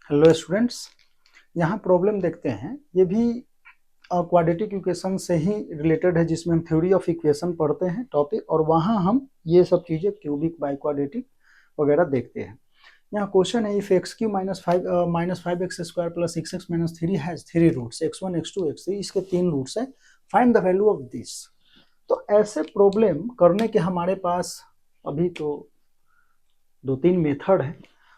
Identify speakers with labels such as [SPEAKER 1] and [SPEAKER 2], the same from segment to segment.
[SPEAKER 1] Hello students, यहाँ problem देखते हैं। ये भी क्वाड्रेटिक इक्वेशन से ही रिलेटेड है, जिसमें हम थ्योरी ऑफ इक्वेशन पढ़ते हैं टॉपिक, और वहाँ हम ये सब चीज़ें क्यूबिक बाई क्वाड्रेटिक वगैरह देखते हैं। यहाँ क्वेश्चन है, if x cube minus five x square plus six x minus three has three roots x1 x2 x3, इसके तीन रूट्स है, find the value of this. तो ऐसे प्रॉब्लम करने के हमारे पास अभी तो दो तीन मेथड है।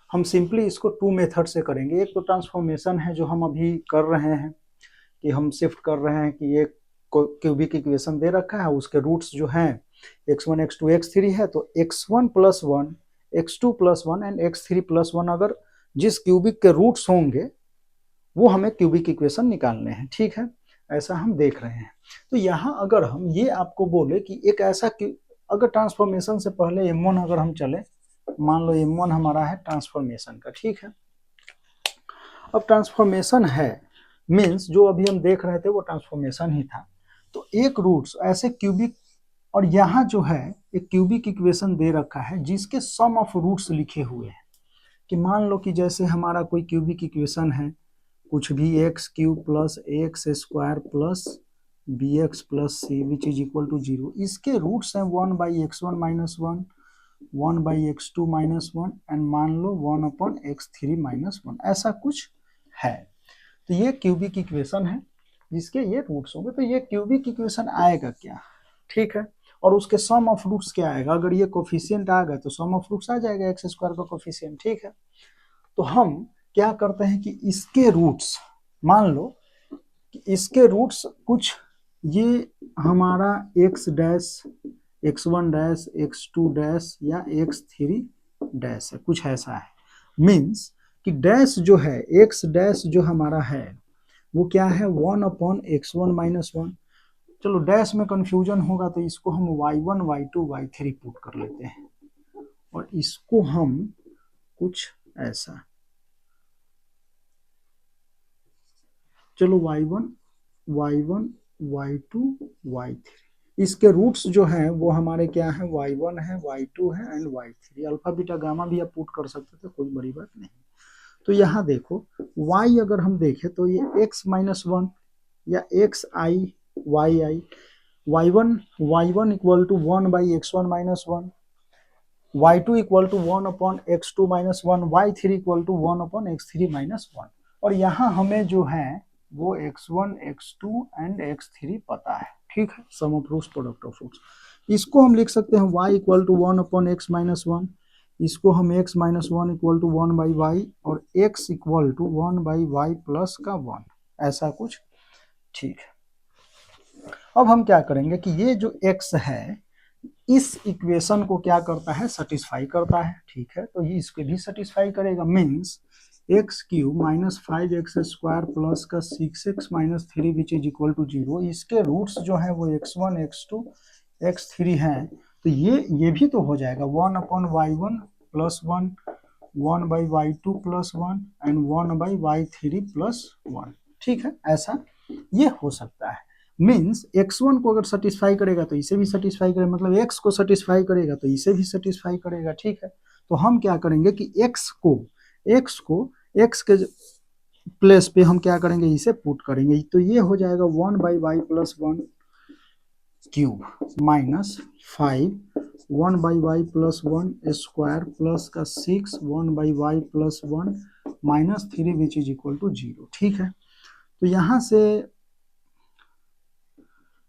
[SPEAKER 1] हम सिंपली इसको टू मेथड से करेंगे। एक तो ट्रांसफॉर्मेशन है जो हम अभी कर रहे हैं, कि हम शिफ्ट कर रहे हैं कि एक क्यूबिक इक्वेशन दे रखा है, उसके रूट्स जो हैं x1 x2 x3 है, तो x1 plus one, x2 plus one and x3 plus one, अगर जिस क्यूबिक के रूट्स होंगे वो हमें क्यूबिक इक्वेशन निकालने हैं। ठीक है, ऐसा हम देख रहे हैं। तो यहाँ अगर हम ये आपको बोले कि एक ऐसा, अगर ट्रांसफॉर्मेशन से पहले m1 अगर हम चले, मान लो m1 हमारा है ट्रांसफॉर्मेशन का। ठीक है, अब ट्रांसफॉर्मेशन है मीन्स जो अभी हम देख रहे थे वो ट्रांसफॉर्मेशन ही था। तो एक रूट्स ऐसे क्यूबिक, और यहाँ जो है एक क्यूबिक इक्वेशन दे रखा है जिसके सम ऑफ रूट्स लिखे हुए हैं। कि मान लो कि जैसे हमारा कोई क्यूबिक इक्वेशन है, कुछ भी x cube plus x square plus b x plus c which is equal to 0। इसके रूट्स हैं 1/x1 minus 1, 1/x2 minus 1 and मान लो 1/x3 माइनस 1, ऐसा कुछ है। तो ये क्यूबिक इक्वेशन है जिसके ये रूट्स होंगे। तो ये क्यूबिक इक्वेशन आएगा क्या? ठीक है, और उसके सम ऑफ रूट्स क्या आएगा? अगर ये कोफिशिएंट आ गए तो सम ऑफ रूट्स आ जाएगा एक्स स्क्वायर का कोफिशिएंट। ठीक है, तो हम क्या करते हैं कि इसके रूट्स, मान लो कि इसके रूट्स कुछ ये हमारा x dash, x1 dash, x2 dash या x3 डैश है, कुछ ऐसा है। मीन्स कि डैश जो है, x डैश जो हमारा है वो क्या है, 1/x1 माइनस 1। चलो डैश में कंफ्यूजन होगा तो इसको हम y1 y2 y3 पुट कर लेते हैं, और इसको हम कुछ ऐसा, चलो y1 y1 y2 y3, इसके रूट्स जो हैं वो हमारे क्या है, y1 है, y2 है and y3। Alpha beta gamma भी आप पुट कर सकते थे, कोई बड़ी बात नहीं। तो यहाँ देखो y अगर हम देखें तो ये x माइनस 1 या x i y i, y1 equal to 1/x1 minus 1, y2 equal to 1/x2 minus 1, y3 equal to 1/x3 minus 1। और यहाँ हमें जो है वो x1 x2 एंड x3 पता है। ठीक है, sum of roots product of roots. इसको हम लिख सकते हैं y equal to 1/x minus 1, इसको हम x minus 1 equal to 1/y, और x equal to 1/y plus का 1, ऐसा कुछ। ठीक है, अब हम क्या करेंगे कि ये जो x है इस इक्वेशन को क्या करता है, सेटिस्फाई करता है। ठीक है, तो ये इसको भी सेटिस्फाई करेगा। Means x cube minus 5x square plus का 6x minus 3 which is equal to 0, इसके रूट्स जो है वो x1 x2 x3 हैं। तो ये भी तो हो जाएगा 1/y1 plus 1, 1/y2 plus 1 and 1/y3 plus 1। ठीक है, ऐसा ये हो सकता है। मीन्स x1 को अगर सेटिस्फाई करेगा तो इसे भी सेटिस्फाई करेगा, मतलब x को सेटिस्फाई करेगा तो इसे भी सेटिस्फाई करेगा। ठीक है, तो हम क्या करेंगे कि x के प्लेस पे हम क्या करेंगे, इसे पुट करेंगे। तो ये हो जाएगा 1/y plus 1 cube minus 5 1/y plus 1 square plus का 6 1/y plus 1 minus 3 which is equal to 0। ठीक है, तो यहाँ से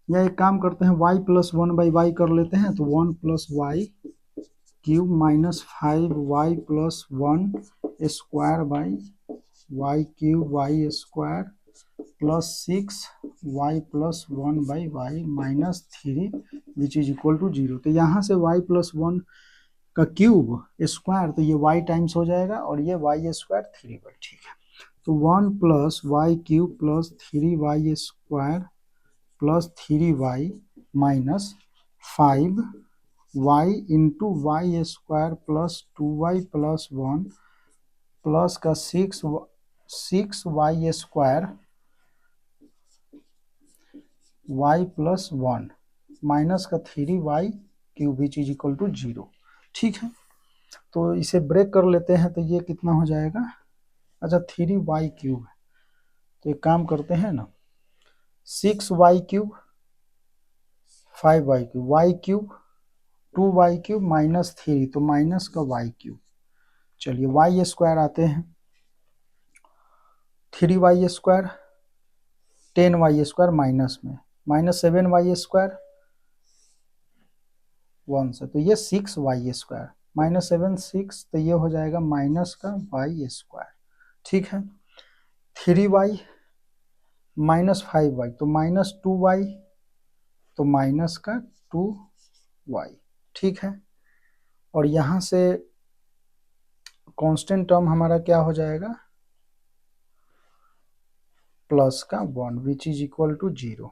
[SPEAKER 1] या एक काम करते हैं, y प्लस 1/y कर लेते हैं, तो 1 plus y cube minus 5y plus 1 square by y cube y square plus 6y plus 1/y minus 3 which is equal to 0। तो यहाँ से y प्लस 1 का क्यूब स्क्वायर, तो ये y टाइम्स हो जाएगा और ये y स्क्वायर 3y। ठीक है, तो 1 plus y cube plus 3y square plus 3y minus 5y into y square plus 2y plus 1 plus का 6y square y plus 1 minus का 3y cube which is equal to 0। ठीक है, तो इसे break कर लेते हैं, तो ये कितना हो जाएगा, अच्छा 3y क्यूब है, तो एक काम करते हैं ना, 6y cube 5y cube, y cube 2y cube minus 3, तो माइनस का y क्यूब। चलिए y स्क्वायर आते हैं, 3y square 10y square minus में, माइनस 7y स्क्वायर 1 से, तो ये 6y स्क्वायर माइनस 7 6, तो ये हो जाएगा माइनस का y स्क्वायर। ठीक है, 3y माइनस 5y, तो माइनस 2y, तो माइनस का 2y। ठीक है, और यहाँ से कांस्टेंट टर्म हमारा क्या हो जाएगा, प्लस का 1 विच इज इक्वल टू 0।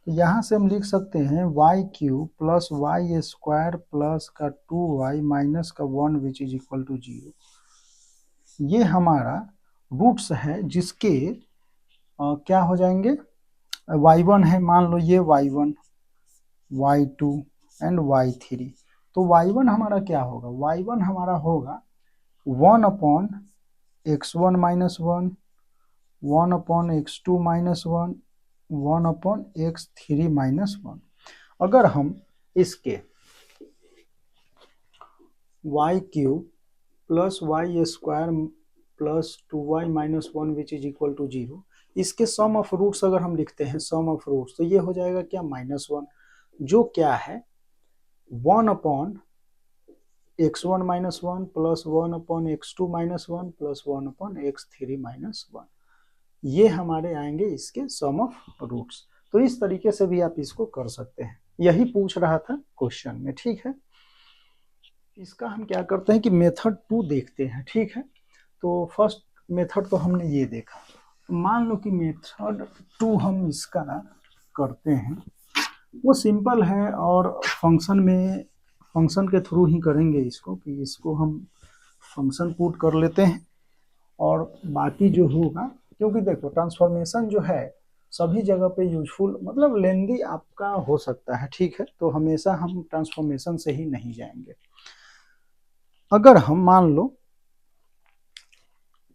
[SPEAKER 1] तो यहाँ से हम लिख सकते हैं y cube plus y square plus का 2y माइनस का 1 विच इज इक्वल टू 0। ये हमारा रूट्स है जिसके क्या हो जाएंगे, y1 है, मान लो ये y1, y2 एंड y3, तो y1 हमारा क्या होगा, y1 हमारा होगा 1 upon x1 minus 1, 1 upon x2 minus 1, 1 upon x3 minus 1। अगर हम इसके y cube plus y square plus 2y minus 1 which is equal to 0, इसके सम ऑफ रूट्स अगर हम लिखते हैं, सम ऑफ रूट्स, तो ये हो जाएगा क्या, -1, जो क्या है 1 upon x1 minus 1 plus 1 upon x2 minus 1 plus 1 upon x3 minus 1। ये हमारे आएंगे इसके सम ऑफ रूट्स। तो इस तरीके से भी आप इसको कर सकते हैं, यही पूछ रहा था क्वेश्चन में। ठीक है, इसका हम क्या करते हैं कि मेथड 2 देखते हैं। ठीक है, तो फर्स्ट मेथड तो हमने ये देखा, तो मान लो कि मेथड 2 हम इसका करते हैं, वो सिंपल है और फंक्शन के थ्रू ही करेंगे इसको, कि इसको हम फंक्शन पुट कर लेते हैं और बाकी जो होगा, क्योंकि देखो ट्रांसफॉर्मेशन जो है सभी जगह पे यूजफुल, मतलब लेंदी आपका हो सकता है। ठीक है, तो हमेशा हम ट्रांसफॉर्मेशन से ही नहीं जाएंगे। अगर हम मान लो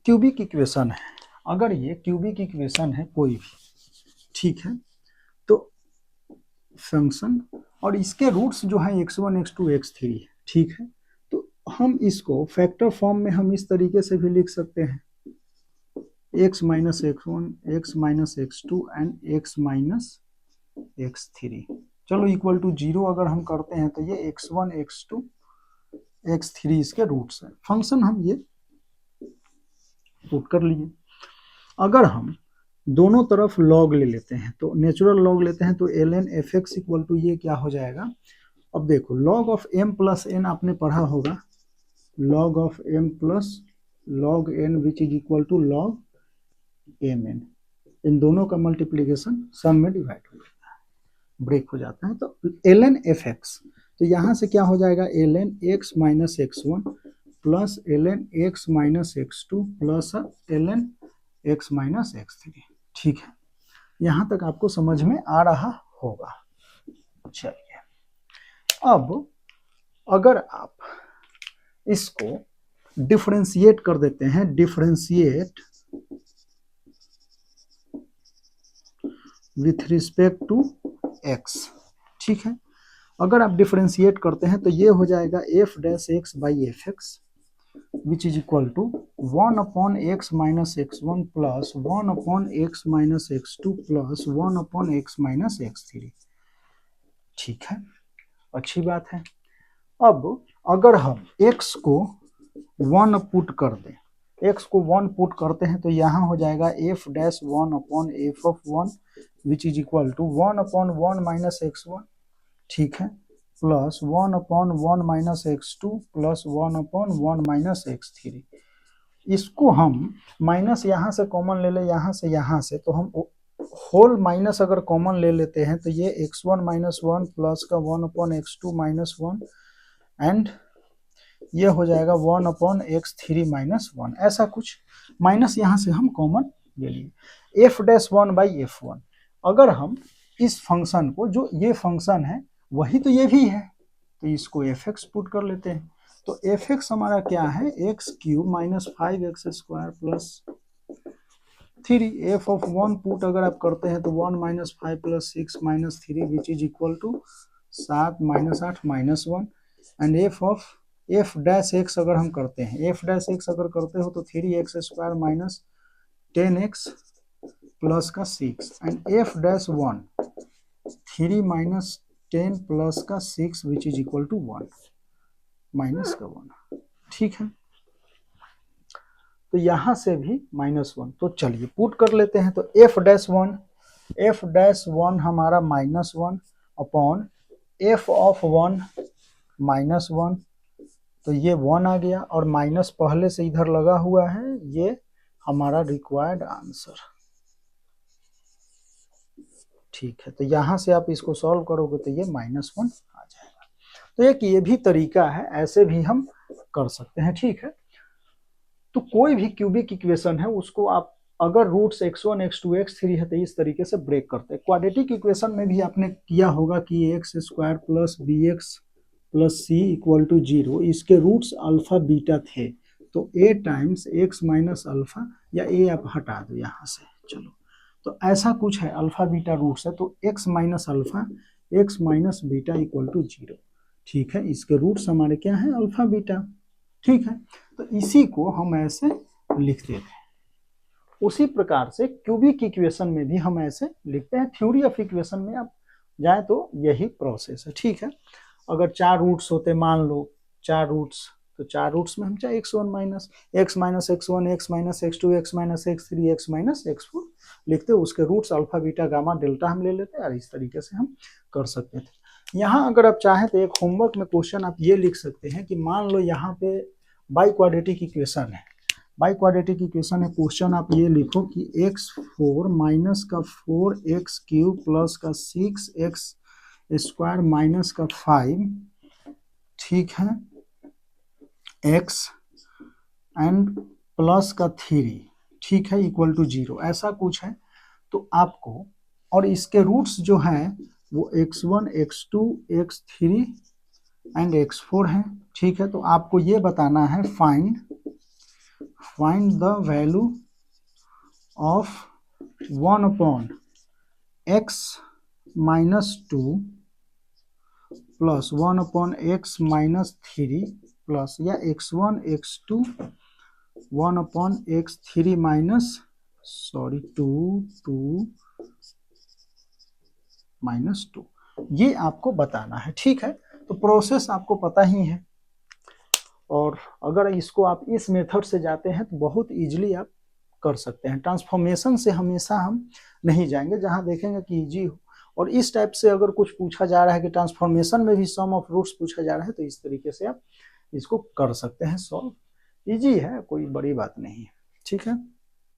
[SPEAKER 1] क्यूबिक इक्वेशन है, अगर ये क्यूबिक इक्वेशन है कोई भी, ठीक है, तो फंक्शन और इसके रूट्स जो है x1 x2 x3 है। ठीक है, तो हम इसको फैक्टर फॉर्म में हम इस तरीके से भी लिख सकते हैं, x minus x1 x minus x2 and x minus x3, चलो इक्वल टू 0 अगर हम करते हैं तो ये x1 x2 x3 इसके रूट्स है। फंक्शन हम ये पुट कर लिए। अगर हम दोनों तरफ लॉग ले लेते हैं, तो नेचुरल लॉग लेते हैं, तो ln fx इक्वल टू ये क्या हो जाएगा, अब देखो log of m plus n आपने पढ़ा होगा, log of m plus log n which is equal to log mn, इन दोनों का मल्टीप्लीकेशन सम में डिवाइड हो जाता है, ब्रेक हो जाता है, तो ln fx, तो यहाँ से क्या हो जाएगा, ln x minus x1 plus ln x minus x2 plus ln x minus x3। ठीक है, यहाँ तक आपको समझ में आ रहा होगा। चलिए, अब अगर आप इसको डिफरेंशिएट कर देते हैं, differentiate with respect to x, ठीक है, अगर आप डिफरेंशिएट करते हैं तो ये हो जाएगा f dash x by f x which is equal to 1 upon x minus x1 plus 1 upon x minus x2 plus 1 upon x minus x3। ठीक है, अच्छी बात है। अब अगर हम x को 1 पुट कर दें, x को 1 पुट करते हैं तो यहाँ हो जाएगा f dash 1 upon f of 1 which is equal to 1 upon 1 minus x1, ठीक है, plus 1 upon 1 minus x2 plus 1 upon 1 minus x3। इसको हम माइनस यहाँ से कॉमन ले ले, यहाँ से, तो हम होल माइनस अगर कॉमन ले लेते हैं तो ये x1 माइनस 1 प्लस का 1 अपॉन x2 माइनस 1 एंड ये हो जाएगा 1 अपॉन x3 माइनस 1, ऐसा कुछ माइनस यहाँ से हम कॉमन ले लिए। f डैश 1 बाई f1, अगर हम इस फंक्शन को, जो ये फंक्शन है वही तो ये भी है, तो इसको fx पुट कर लेते हैं, तो एफ एक्स हमारा क्या है, x cube minus 5x square plus 3। F of 1 put अगर आप करते हैं तो 1 minus 5 plus 6 minus 3 which is equal to 7 minus 8 minus 1। And f of f dash x अगर हम करते हैं, एफ डैश एक्स अगर करते हो तो 3x square minus 10x plus का 6। And f dash 1 3 minus 10 plus का 6 which is equal to 1 minus का 1। ठीक है, तो यहां से भी -1। तो चलिए पुट कर लेते हैं। तो एफ डैश वन हमारा -1 अपॉन एफ ऑफ 1 -1, तो ये 1 आ गया और माइनस पहले से इधर लगा हुआ है, ये हमारा रिक्वायर्ड आंसर। ठीक है, तो यहां से आप इसको सॉल्व करोगे तो ये -1 आ जाएगा। तो एक ये भी तरीका है, ऐसे भी हम कर सकते हैं। ठीक है, तो कोई भी क्यूबिक इक्वेशन है उसको आप अगर रूट्स x1 x2 x3 है तो इस तरीके से ब्रेक करते हैं। क्वाड्रेटिक इक्वेशन में भी आपने किया होगा कि x square plus b x plus c equal to 0, इसके रूट्स अल्फा बीटा थे, तो a times x minus alpha, या a आप हटा दो यहाँ से, चलो तो ऐसा कुछ है, अल्फा बीटा रूट्स है, तो x minus alpha x minus beta equal to 0। ठीक है, इसके रूट्स हमारे क्या है, अल्फा बीटा। ठीक है, तो इसी को हम ऐसे लिखते थे। उसी प्रकार से क्यूबिक इक्वेशन में भी हम ऐसे लिखते हैं। थ्योरी ऑफ इक्वेशन में आप जाए तो यही प्रोसेस है। ठीक है, अगर 4 रूट्स होते, मान लो 4 रूट्स, तो 4 रूट्स में हम चाहे x1 minus x1, x minus x2, x minus x3, x minus x4 लिखते, उसके roots alpha beta gamma delta हम ले लेते और इस तरीके से हम कर सकते थे। यहाँ अगर आप चाहें तो एक होमवर्क में क्वेश्चन आप ये लिख सकते हैं कि मान लो यहाँ पे बाई क्वाड्रेटिक इक्वेशन है, बाई क्वाड्रेटिक इक्वेशन है, क्वेश्चन आप ये लिखो कि x4 माइनस का 4x क्यूब प्लस का 6x स्क्वायर माइनस का 5, ठीक है, x एंड प्लस का 3, ठीक है, इक्वल टू 0, ऐसा कुछ है। तो आपको, और इसके रूट्स जो हैं वो x1 x2 x3 and x4 है। ठीक है, तो आपको ये बताना है find the value of 1 upon x minus 2 plus 1 upon x minus 3 plus, या x1 x2 1 upon x3 minus 2 minus 2, ये आपको बताना है। ठीक है, तो प्रोसेस आपको पता ही है, और अगर इसको आप इस मेथड से जाते हैं तो बहुत इजीली आप कर सकते हैं। ट्रांसफॉर्मेशन से हमेशा हम नहीं जाएंगे, जहां देखेंगे कि इजी हो। और इस टाइप से अगर कुछ पूछा जा रहा है कि ट्रांसफॉर्मेशन में भी सम ऑफ रूट्स पूछा जा रहा है, तो इस तरीके से आप इसको कर सकते हैं सॉल्व। इजी है, कोई बड़ी बात नहीं है। ठीक है।